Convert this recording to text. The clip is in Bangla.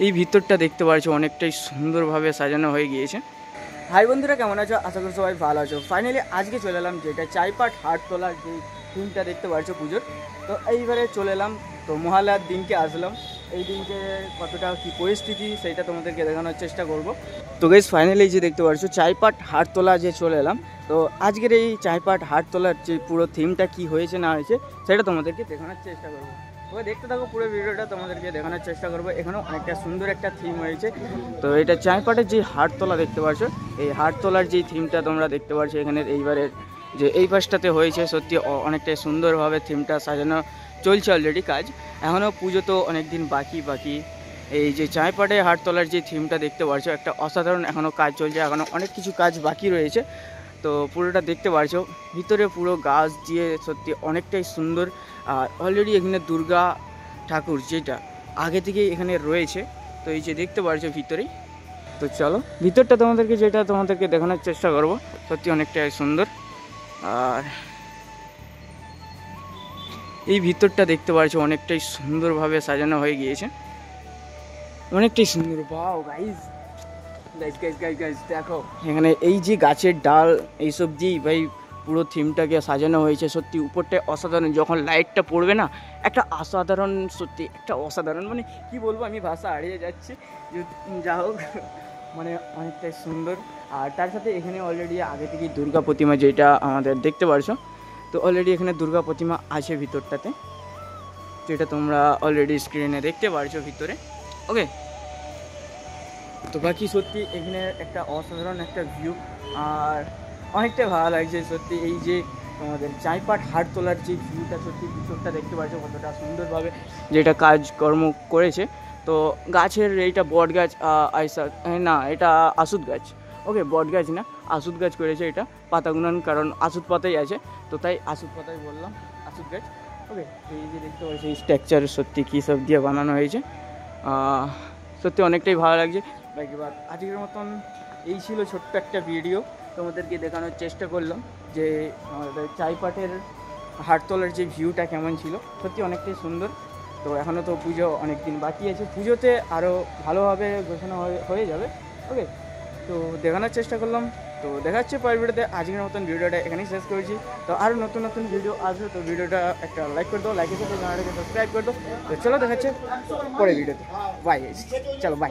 এই ভিতরটা দেখতে পাচ্ছ অনেকটাই সুন্দরভাবে সাজানো হয়ে গিয়েছে। হাই বন্ধুরা, কেমন আছো? আশা করি সবাই ভালো আছো। ফাইনালি আজকে চলে এলাম যেটা চাইপাট হাটতলার যে থিমটা দেখতে পাচ্ছ পুজোর, তো এইবারে চলে এলাম। তো মহালয়ার দিনকে আসলাম, এই দিনকে কতটা কী পরিস্থিতি সেটা তোমাদেরকে দেখানোর চেষ্টা করব। তো গাইস ফাইনালি যে দেখতে পাচ্ছ চাইপাট হাটতলা যে চলে এলাম, তো আজকের এই চাইপাট হাটতলার যে পুরো থিমটা কি হয়েছে না হয়েছে সেটা তোমাদেরকে দেখানোর চেষ্টা করবো। তবে দেখতে থাকো পুরো ভিডিওটা, তোমাদেরকে দেখানোর চেষ্টা করবো। এখানেও অনেকটা সুন্দর একটা থিম হয়েছে। তো এটা চাইপাটের যে হাটতলা দেখতে পাচ্ছ, এই হাটতলার যে থিমটা তোমরা দেখতে পাচ্ছ এখানের এইবারের যে এই পাশটাতে হয়েছে, সত্যি অনেকটাই সুন্দরভাবে থিমটা সাজানো চলছে অলরেডি কাজ। এখনও পুজো তো অনেক দিন বাকি। এই যে চাইপাটে হাটতলার যে থিমটা দেখতে পাচ্ছ একটা অসাধারণ এখনও কাজ চলছে, এখনও অনেক কিছু কাজ বাকি রয়েছে। তো পুরোটা দেখতে পাচ্ছ, ভিতরে পুরো গাছ দিয়ে সত্যি অনেকটাই সুন্দর। আর অলরেডি এখানে দুর্গা ঠাকুর যেটা আগে থেকেই এখানে রয়েছে, তো এই যে দেখতে পাচ্ছ ভিতরেই। তো চলো ভিতরটা তোমাদেরকে দেখানোর চেষ্টা করব, সত্যি অনেকটাই সুন্দর। আর এই ভিতরটা দেখতে পাচ্ছ অনেকটাই সুন্দরভাবে সাজানো হয়ে গিয়েছে, অনেকটাই সুন্দর। বাও গাইস দেখো এখানে এই যে গাছের ডাল এইসব দিয়েই ভাই পুরো থিমটাকে সাজানো হয়েছে। সত্যি উপরটায় অসাধারণ, যখন লাইটটা পড়বে না একটা অসাধারণ, সত্যি একটা অসাধারণ, মানে কি বলবো, আমি ভাষা হারিয়ে যাচ্ছি। যা হোক মানে অনেকটাই সুন্দর। আর তার সাথে এখানে অলরেডি আগে থেকেই দুর্গা প্রতিমা যেটা আমাদের দেখতে পারছো, তো অলরেডি এখানে দুর্গা প্রতিমা আছে ভিতরটাতে, যেটা তোমরা অলরেডি স্ক্রিনে দেখতে পারছো ভিতরে। ওকে, তো বাকি সত্যি এখানে একটা অসাধারণ একটা ভিউ, আর অনেকটা ভালো লাগছে সত্যি। এই যে আমাদের চাইপাট হাটতলার যে ভিউটা, সত্যি ভিতরটা দেখতে পাচ্ছ কতটা সুন্দরভাবে যেটা কাজকর্ম করেছে। তো গাছের এইটা বট গাছ, না এটা আসুদ গাছ, ওকে বট গাছ না আসুদ গাছ করেছে এটা, পাতাগুনান কারণ আসুদ পাতাই আছে, তো তাই আসুদ পাতাই বললাম, আসুদ গাছ। ওকে, এই যে দেখতে পাচ্ছি এই স্ট্রাকচার সত্যি কী সব দিয়ে বানানো হয়েছে, সত্যি অনেকটাই ভালো লাগছে। বাকিবার আজকের মতন এই ছিল ছোট্ট একটা ভিডিও, তোমাদেরকে দেখানোর চেষ্টা করলাম যে আমাদের চাইপাটের হাটতলার যে ভিউটা কেমন ছিল, সত্যি অনেকটাই সুন্দর। তো এখনও তো পুজো অনেক দিন বাকি আছে, পুজোতে আরও ভালোভাবে ঘোষণা হয়ে যাবে। ওকে, তো দেখানোর চেষ্টা করলাম। তো দেখাচ্ছে পরের ভিডিওতে। আজকের মতন ভিডিওটা এখানেই শেষ করেছি। তো আরও নতুন ভিডিও আসবে, তো ভিডিওটা একটা লাইক করে দাও, লাইকের সাথে চ্যানেলটাকে সাবস্ক্রাইব করে দাও। তো চলো দেখাচ্ছে পরের ভিডিওতে, বাই, চলো বাই।